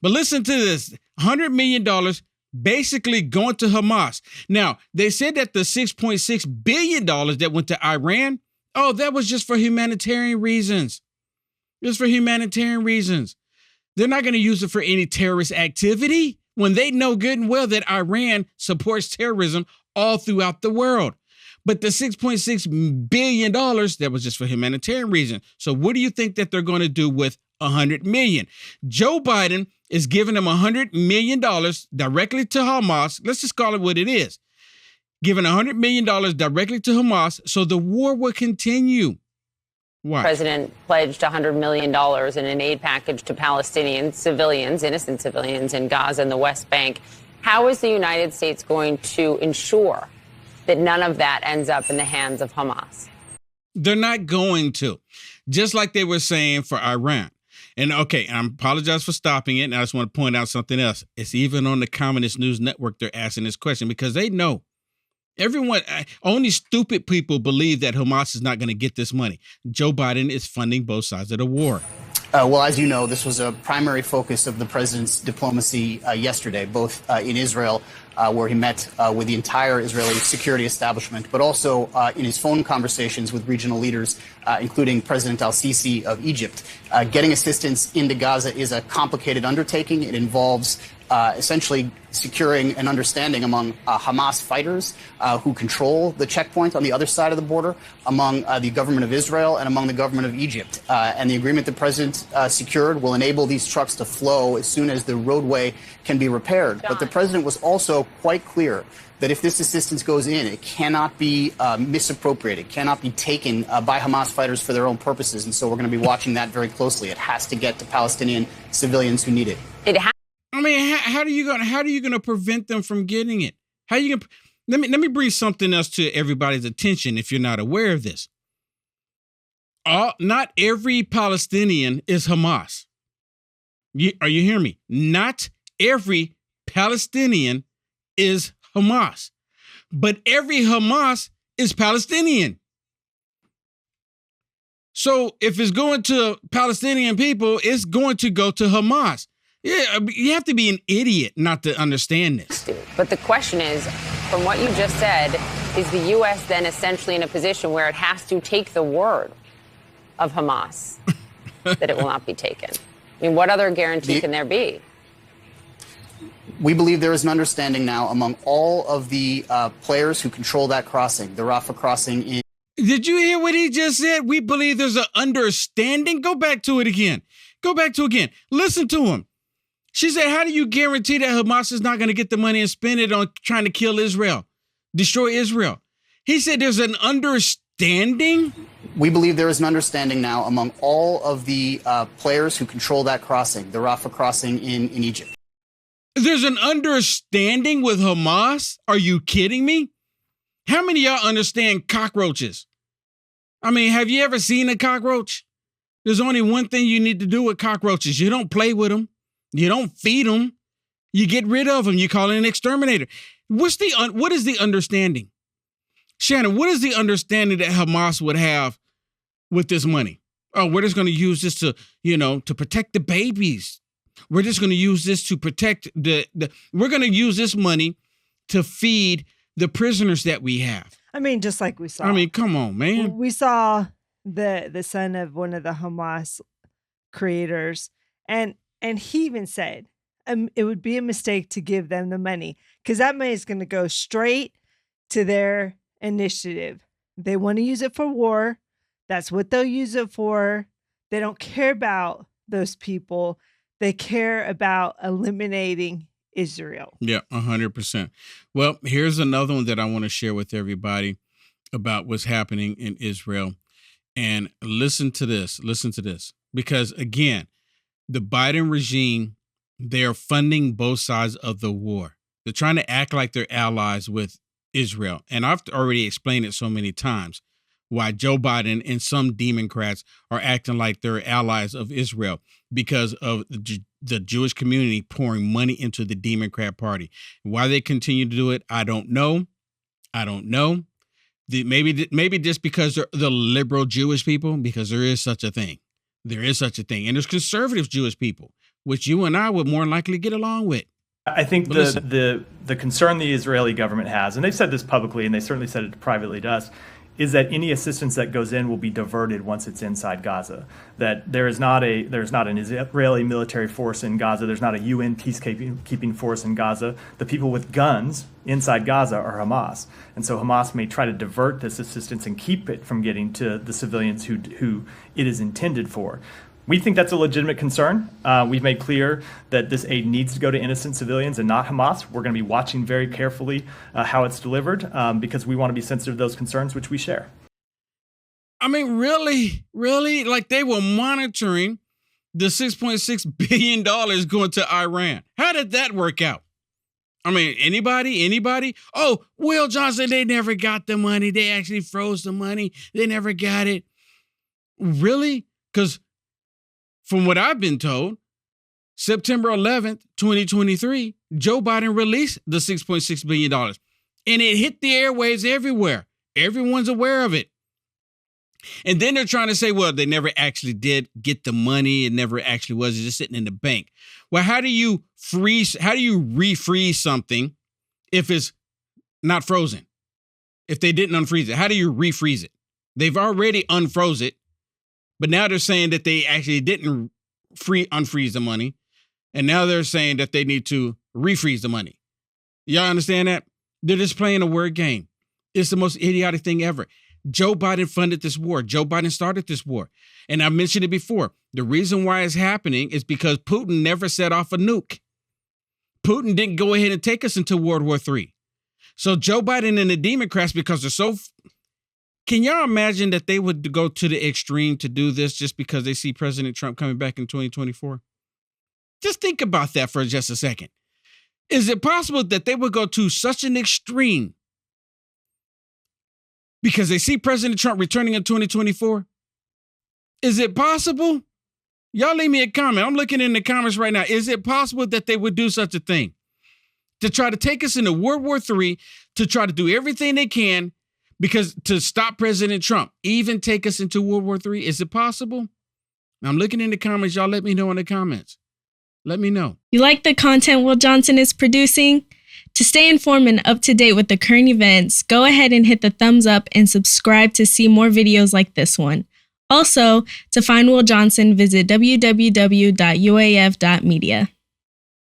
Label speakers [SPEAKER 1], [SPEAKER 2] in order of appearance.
[SPEAKER 1] But listen to this, $100 million basically going to Hamas. Now, they said that the $6.6 billion that went to Iran, that was just for humanitarian reasons. Just for humanitarian reasons. They're not going to use it for any terrorist activity when they know good and well that Iran supports terrorism all throughout the world. But the $6.6 billion, that was just for humanitarian reasons. So what do you think that they're going to do with $100 million? Joe Biden is giving them $100 million directly to Hamas. Let's just call it what it is. Giving $100 million directly to Hamas so the war will continue. Why?
[SPEAKER 2] The president pledged $100 million in an aid package to Palestinian civilians, innocent civilians in Gaza and the West Bank. How is the United States going to ensure that none of that ends up in the hands of Hamas?
[SPEAKER 1] They're not going to. Just like they were saying for Iran. And I apologize for stopping it. And I just want to point out something else. It's even on the Communist News Network they're asking this question because they know. Only stupid people believe that Hamas is not going to get this money. Joe Biden is funding both sides of the war.
[SPEAKER 3] Well, as you know, this was a primary focus of the president's diplomacy yesterday, both in Israel, where he met with the entire Israeli security establishment, but also in his phone conversations with regional leaders, including President al-Sisi of Egypt. Getting assistance into Gaza is a complicated undertaking. It involves essentially securing an understanding among Hamas fighters who control the checkpoint on the other side of the border, among the government of Israel and among the government of Egypt. And the agreement the president secured will enable these trucks to flow as soon as the roadway can be repaired. But the president was also quite clear that if this assistance goes in, it cannot be misappropriated, cannot be taken by Hamas fighters for their own purposes. And so we're going to be watching that very closely. It has to get to Palestinian civilians who need it.
[SPEAKER 1] How are you going to prevent them from getting it? How are you going? Let me bring something else to everybody's attention. If you're not aware of this, not every Palestinian is Hamas. Are you hearing me? Not every Palestinian is Hamas, but every Hamas is Palestinian. So if it's going to Palestinian people, it's going to go to Hamas. Yeah, you have to be an idiot not to understand this.
[SPEAKER 2] But the question is, from what you just said, is the U.S. then essentially in a position where it has to take the word of Hamas that it will not be taken? I mean, what other guarantee can there be?
[SPEAKER 3] We believe there is an understanding now among all of the players who control that crossing, the Rafah crossing in.
[SPEAKER 1] Did you hear what he just said? We believe there's an understanding. Go back to it again. Listen to him. She said, how do you guarantee that Hamas is not going to get the money and spend it on trying to kill Israel, destroy Israel? He said there's an understanding.
[SPEAKER 3] We believe there is an understanding now among all of the players who control that crossing, the Rafah crossing in Egypt.
[SPEAKER 1] There's an understanding with Hamas? Are you kidding me? How many of y'all understand cockroaches? I mean, have you ever seen a cockroach? There's only one thing you need to do with cockroaches. You don't play with them. You don't feed them. You get rid of them. You call it an exterminator. What is the understanding? Shannon, what is the understanding that Hamas would have with this money? Oh, we're just going to use this to protect the babies. We're just going to use this to protect we're going to use this money to feed the prisoners that we have.
[SPEAKER 4] I mean, just like we saw.
[SPEAKER 1] I mean, come on, man.
[SPEAKER 4] We saw the son of one of the Hamas creators, and he even said it would be a mistake to give them the money because that money is going to go straight to their initiative. They want to use it for war. That's what they'll use it for. They don't care about those people. They care about eliminating Israel.
[SPEAKER 1] Yeah, 100%. Well, here's another one that I want to share with everybody about what's happening in Israel. And listen to this, because again, the Biden regime, they're funding both sides of the war. They're trying to act like they're allies with Israel. And I've already explained it so many times why Joe Biden and some Democrats are acting like they're allies of Israel because of the Jewish community pouring money into the Democrat Party. Why they continue to do it, I don't know. Maybe just because they're the liberal Jewish people, because there is such a thing. And there's conservative Jewish people which you and I would more likely get along with.
[SPEAKER 5] I think the concern the Israeli government has, and they've said this publicly, and they certainly said it privately to us, is that any assistance that goes in will be diverted once it's inside Gaza. That there's not an Israeli military force in Gaza. There's not a UN peacekeeping force in Gaza. The people with guns inside Gaza are Hamas, and so Hamas may try to divert this assistance and keep it from getting to the civilians who it is intended for. We think that's a legitimate concern. We've made clear that this aid needs to go to innocent civilians and not Hamas. We're going to be watching very carefully how it's delivered because we want to be sensitive to those concerns, which we share.
[SPEAKER 1] I mean, really? Like they were monitoring the $6.6 billion going to Iran. How did that work out? I mean, anybody? Oh, Will Johnson, they never got the money. They actually froze the money. They never got it. Really? Because from what I've been told, September 11th, 2023, Joe Biden released the $6.6 billion. And it hit the airwaves everywhere. Everyone's aware of it. And then they're trying to say, well, they never actually did get the money. It never actually was. It's just sitting in the bank. Well, how do you refreeze something if it's not frozen? If they didn't unfreeze it, how do you refreeze it? They've already unfroze it. But now they're saying that they actually didn't unfreeze the money. And now they're saying that they need to refreeze the money. Y'all understand that? They're just playing a word game. It's the most idiotic thing ever. Joe Biden funded this war. Joe Biden started this war. And I mentioned it before. The reason why it's happening is because Putin never set off a nuke. Putin didn't go ahead and take us into World War III. So Joe Biden and the Democrats, because they're so... Can y'all imagine that they would go to the extreme to do this just because they see President Trump coming back in 2024? Just think about that for just a second. Is it possible that they would go to such an extreme because they see President Trump returning in 2024? Is it possible? Y'all leave me a comment. I'm looking in the comments right now. Is it possible that they would do such a thing? To try to take us into World War III, to try to do everything they can because to stop President Trump, even take us into World War III, is it possible? I'm looking in the comments. Y'all let me know in the comments. Let me know.
[SPEAKER 6] You like the content Will Johnson is producing? To stay informed and up to date with the current events, go ahead and hit the thumbs up and subscribe to see more videos like this one. Also, to find Will Johnson, visit www.uaf.media.